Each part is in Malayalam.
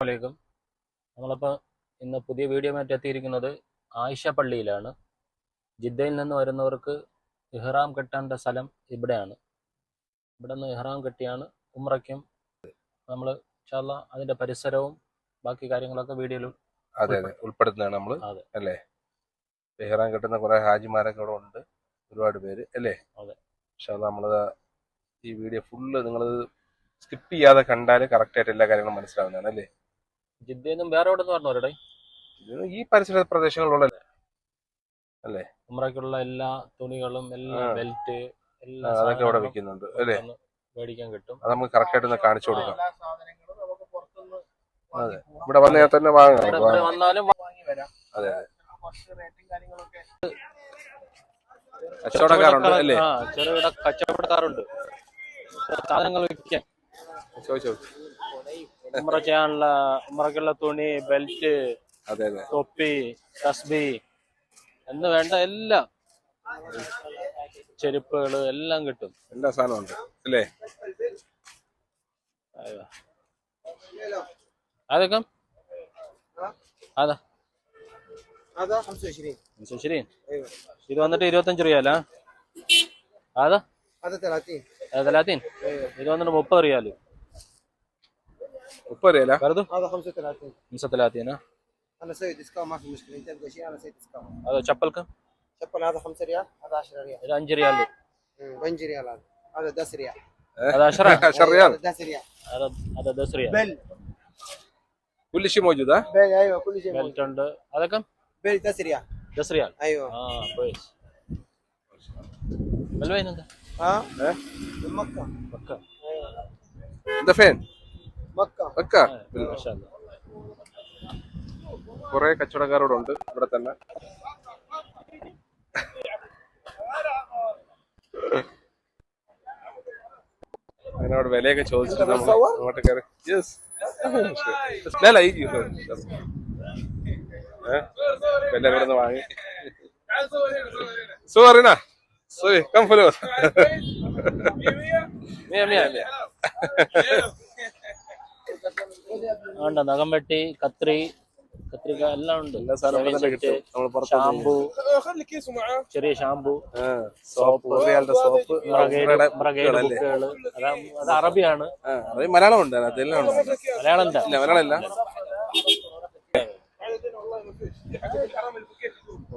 അസ്സലാമലൈക്കും. നമ്മളിപ്പോൾ ഇന്ന് പുതിയ വീഡിയോ ആയിട്ട് എത്തിയിരിക്കുന്നത് ആയിഷ പള്ളിയിലാണ്. ജിദ്ദയിൽ നിന്ന് വരുന്നവർക്ക് ഇഹ്റാം കെട്ടേണ്ട സ്ഥലം ഇവിടെയാണ്. ഇവിടെ നിന്ന് ഇഹ്റാം കെട്ടിയാണ് ഉംറയ്ക്കും നമ്മൾ ഇൻഷാ അല്ലാഹ് അതിൻ്റെ പരിസരവും ബാക്കി കാര്യങ്ങളൊക്കെ വീഡിയോയിൽ ഉൾപ്പെടുത്തുന്നതാണ് നമ്മൾ അല്ലേ. ഇഹ്റാം കെട്ടുന്ന കുറെ ഹാജിമാരൊക്കെ ഇവിടെ ഉണ്ട്, ഒരുപാട് പേര് അല്ലേ. അതെ, പക്ഷെ നമ്മളത് ഈ വീഡിയോ ഫുള്ള് നിങ്ങൾ സ്കിപ്പ് ചെയ്യാതെ കണ്ടാൽ കറക്റ്റ് ആയിട്ട് എല്ലാ കാര്യങ്ങളും മനസ്സിലാവുന്നതാണ് അല്ലേ. ജിദ്ദയിൽ നിന്നും വേറെ എവിടെ നിന്ന് പറഞ്ഞവരുടെ ഈ പരിസര പ്രദേശങ്ങളിലുള്ള അല്ലേ ഉംറയ്ക്കുള്ള എല്ലാ തുണികളും എല്ലാ ബെൽറ്റ് എല്ലാ അതൊക്കെ ഇവിടെ വെക്കുന്നുണ്ട് അല്ലേ. മേടിക്കാൻ കിട്ടും. അത് നമുക്ക് കറക്റ്റ് ആയിട്ട് ഒന്ന് കാണിച്ചു കൊടുക്കാം. അതെ, ഇവിടെ വന്നാൽ തന്നെ വാങ്ങാം, വന്നാലും അതെ കച്ചവടക്കാരുണ്ട് അല്ലേ. ചെറുകിട കച്ചവടക്കാരുണ്ട് സാധനങ്ങൾ വിൽക്കാൻ. ഉംറ ചെയ്യാനുള്ള ഉംറയ്ക്കുള്ള തുണി, ബെൽറ്റ്, തൊപ്പി, തസ്ബി എന്ന് വേണ്ട എല്ലാം, ചെരുപ്പുകള് എല്ലാം കിട്ടും. എല്ലാ സാധനവും ഉണ്ട് അല്ലേ. അതൊക്കെ അതാ هذا 25 25. ഇത് വന്നിട്ട് 25 റിയാലാ. അതാ هذا 30 30. ഇത് വന്നിട്ട് 30 റിയാല്. 30 ريال برضه هذا 35 35. انا اسوي ديسكاونت ما في مشكله. انت تبغى شيء انا اسوي ديسكاونت. هذا شبل كم؟ شبل هذا 5 ريال، هذا 10 ريال. ഇത് 5 റിയാല്. 5 ريال. هذا 10 ريال. هذا 10 ريال. هذا 10 ريال. هذا 10 ريال. بل كل شيء موجود. ها بل ايوه كل شيء بلت ഉണ്ട്. هذا كم؟ بل 10 ريال. 10 ريال. ايوه كويس. من وين انت؟ من مكه. مكه. ايوه انت فين؟ مكه. مكه. ما شاء الله. കുറെ കച്ചവടക്കാരോടുണ്ട് ഇവിടെ തന്നെ. അതിനോട് വിലയൊക്കെ ചോദിച്ചിട്ട് നമ്മൾ അങ്ങോട്ട് കയറി. വില ഇവിടെ നിന്ന് വാങ്ങി. സുഖറിനാ സോറി കം ഫലോ ഉണ്ട്. നഖം വെട്ടി, കത്രിക എല്ലാം ഉണ്ട്. എല്ലാ സാധനവും കിട്ടും. നമ്മൾ ഷാമ്പു, ചെറിയ ഷാമ്പു, സോപ്പ്, സോപ്പ്, ബുക്കുകള്. അത് അറബിയാണ്. മലയാളം ഉണ്ട്, അതെല്ലാം ഉണ്ട്. മലയാളം ഇല്ല, മലയാളം ഇല്ല.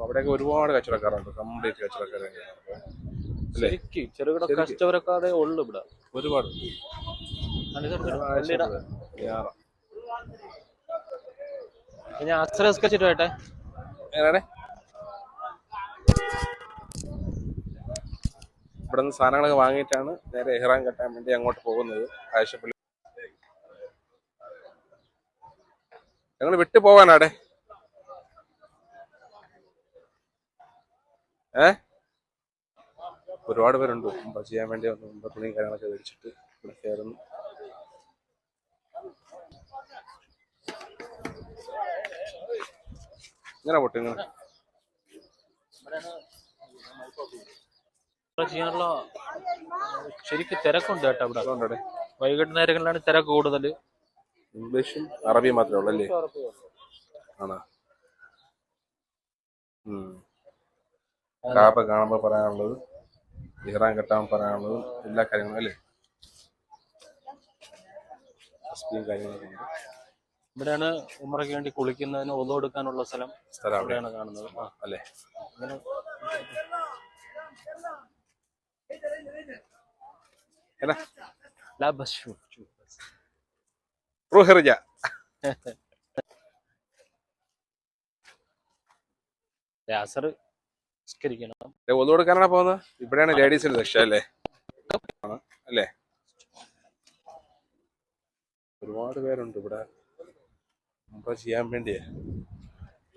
അവിടെയൊക്കെ ഒരുപാട് കച്ചവടക്കാരുണ്ട്, കംപ്ലീറ്റ് കച്ചവടക്കാരുണ്ട്. ചെറുകിട കച്ചവടക്കാരെ ഉള്ളു ഇവിടെ ഒരുപാട്. ഞാൻ അസ്രസ്കച്ചിട്ട് വേട്ടെ. എങ്ങനെ ഇവിടെ നിന്ന് സാധനങ്ങളൊക്കെ വാങ്ങിയിട്ടാണ് നേരെ ഇഹ്റാം കെട്ടാൻ വേണ്ടി അങ്ങോട്ട് പോകുന്നത്. ആയിഷപ്പള്ളി ഞങ്ങൾ വിട്ടു പോവാനാടെ. ഒരുപാട് പേരുണ്ട് ചെയ്യാൻ വേണ്ടി വന്നു. തുണിയും കാര്യങ്ങളൊക്കെ മേടിച്ചിട്ട് ഇവിടെ കയറുന്നു. ഇങ്ങനെ പൊട്ടു ഇങ്ങനെ ചെയ്യാനുള്ള ശരിക്കും തിരക്കുണ്ട് കേട്ടോ ഇവിടെ. വൈകിട്ട് നേരങ്ങളിലാണ് തിരക്ക് കൂടുതൽ. ഇംഗ്ലീഷും അറബിയും മാത്രമേ ഉള്ളൂ അല്ലേ. ആണോ? കാബ കാണുമ്പോൾ പറയാനുള്ളത്, ഇഹ്റാം കെട്ടാൻ പറയാനുള്ളത്, എല്ലാ കാര്യങ്ങളും അല്ലേ. കാര്യങ്ങളൊക്കെ ഉണ്ട്. ഇവിടെയാണ് ഉംറയ്ക്ക് വേണ്ടി കുളിക്കുന്നതിന് ഒതു കൊടുക്കാനുള്ള സ്ഥലം അവിടെയാണ് കാണുന്നത് അല്ലേ. ഒതു കൊടുക്കാനാണ് പോകുന്നത്. ഇവിടെയാണ് ലേഡീസിന്റെ സെക്ഷൻ അല്ലേ. അല്ലേ, ഒരുപാട് പേരുണ്ട് ഇവിടെ ചെയ്യാൻ വേണ്ടിയേ.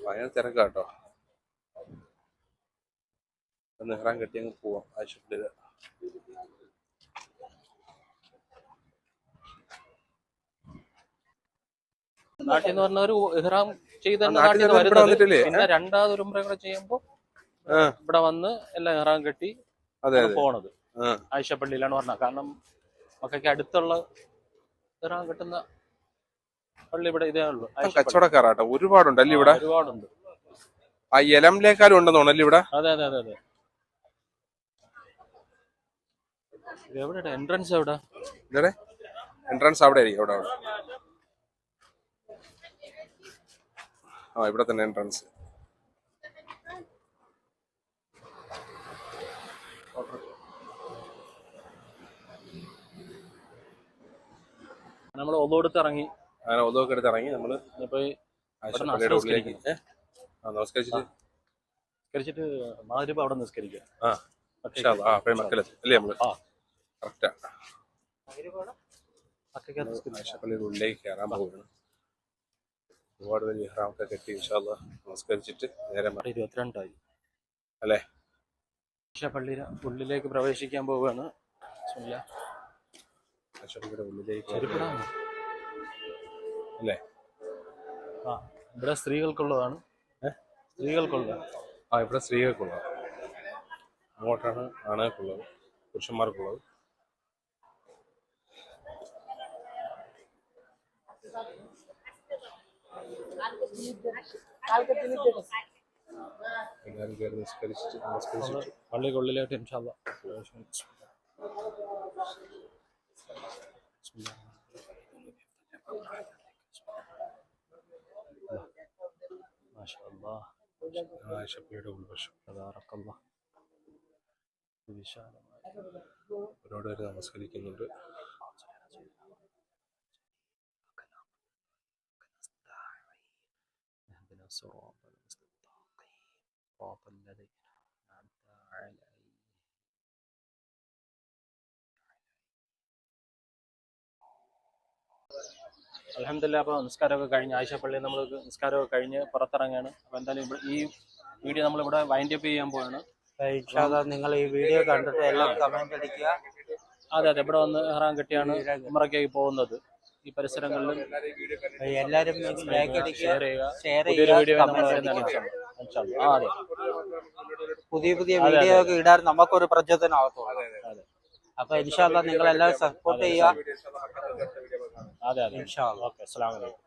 ഭയങ്കര തിരക്കാട്ടോ. ഇഹ്റാം കെട്ടി അങ്ങ് പോവാം ആയിഷപ്പള്ളിയില്. നാട്ടിൽ നിന്ന് പറഞ്ഞ ഒരു ഇഹ്റാം ചെയ്ത് പിന്നെ രണ്ടാമത് ഉംറ കൂടെ ചെയ്യുമ്പോ ഇവിടെ വന്ന് എല്ലാം ഇഹ്റാം കെട്ടി പോണത് ആയിഷപ്പള്ളിയിലാണ് പറഞ്ഞത്. കാരണം മക്കൾക്ക് അടുത്തുള്ള ഇഹ്റാം കെട്ടുന്ന പള്ളി ഇവിടെ ഇതേ ഉള്ളൂ. കച്ചവടക്കാരാട്ടോ, ഒരുപാടുണ്ടല്ലേ ഇവിടെ? ഒരുപാടുണ്ട്. ആ എലംലേക്കാലും ഉണ്ടെന്ന് തോന്നല്ലേ ഇവിടെ? അതെ അതെ അതെ അതെ. എവിടെ എൻട്രൻസ്? എവിടെ എൻട്രൻസ്? അവിടെ ആയിരിക്കും. അവിടെ ആ ഇവിടെ തന്നെ എൻട്രൻസ്. നമ്മൾ ഒതുകൊടുത്ത് ഇറങ്ങി. അങ്ങനെ ഒതുവൊക്കെ എടുത്ത് ഇറങ്ങി നമ്മള് ഇപ്പൊ പള്ളിയുടെ ഉള്ളിലേക്ക് നിസ്കരിച്ചിട്ട് മാതിരി അവിടെ നിസ്കരിക്കാം. മക്കളെത്തി അല്ലേ നമ്മള്? കറക്റ്റാ. പള്ളിയുടെ ഉള്ളിലേക്ക് കയറാൻ പോകുന്നു. ഒരുപാട് പേര് ഇഹ്റാമൊക്കെ കെട്ടി ഇൻഷാ അല്ലാഹ് നമസ്കരിച്ചിട്ട് നേരെ 22 അല്ലേ പള്ളിയുടെ ഉള്ളിലേക്ക് പ്രവേശിക്കാൻ പോവുകയാണ്. ഉള്ളിലേക്ക് അല്ലേ? ഇവിടെ സ്ത്രീകൾക്കുള്ളതാണ്. സ്ത്രീകൾക്കുള്ളത്. ഇവിടെ സ്ത്രീകൾക്കുള്ളത്. അങ്ങോട്ടാണ് ആണുങ്ങൾക്കുള്ളത്, പുരുഷന്മാർക്കുള്ളത്. എല്ലാവരും കയറി നമസ്കരിച്ചിട്ട് പള്ളിക്കുള്ളിലേക്ക് ഇൻഷാ അല്ലാഹ് ആയിഷപ്പള്ളിയുടെ ഉൾവശം ഒരുപാട് പേര് നമസ്കരിക്കുന്നുണ്ട്. അൽഹംദുലില്ലാ. അപ്പോൾ നിസ്കാരമൊക്കെ കഴിഞ്ഞ് ആയിഷപ്പള്ളിയിൽ നമ്മൾ നിസ്കാരമൊക്കെ കഴിഞ്ഞ് പുറത്തിറങ്ങുകയാണ്. അപ്പോൾ എന്തായാലും ഈ വീഡിയോ നമ്മളിവിടെ വൈൻഡ് അപ്പ് ചെയ്യാൻ പോവാണ്. നിങ്ങൾ ഈ വീഡിയോ കണ്ടിട്ട് എല്ലാം കമന്റ് അടിക്കുക. അതെ അതെ. ഇവിടെ വന്ന് ഇഹ്റാം കെട്ടിയാണ് ഉംറയ്ക്കായി പോകുന്നത്. ഈ പരിസരങ്ങളിലും എല്ലാവരും ലൈക്ക് അടിക്കുക, ഷെയർ ചെയ്യുക. പുതിയ വീഡിയോ ഒക്കെ ഇടാൻ നമുക്കൊരു പ്രചോദനമാകത്തുള്ളൂ. അപ്പൊ ഇൻഷാ അല്ലാഹ് നിങ്ങൾ എല്ലാവരും സപ്പോർട്ട് ചെയ്യുക. അതെ അതെ. ഇൻഷാ അല്ലാഹ്. ഓക്കെ, അസ്സലാമു അലൈക്കും.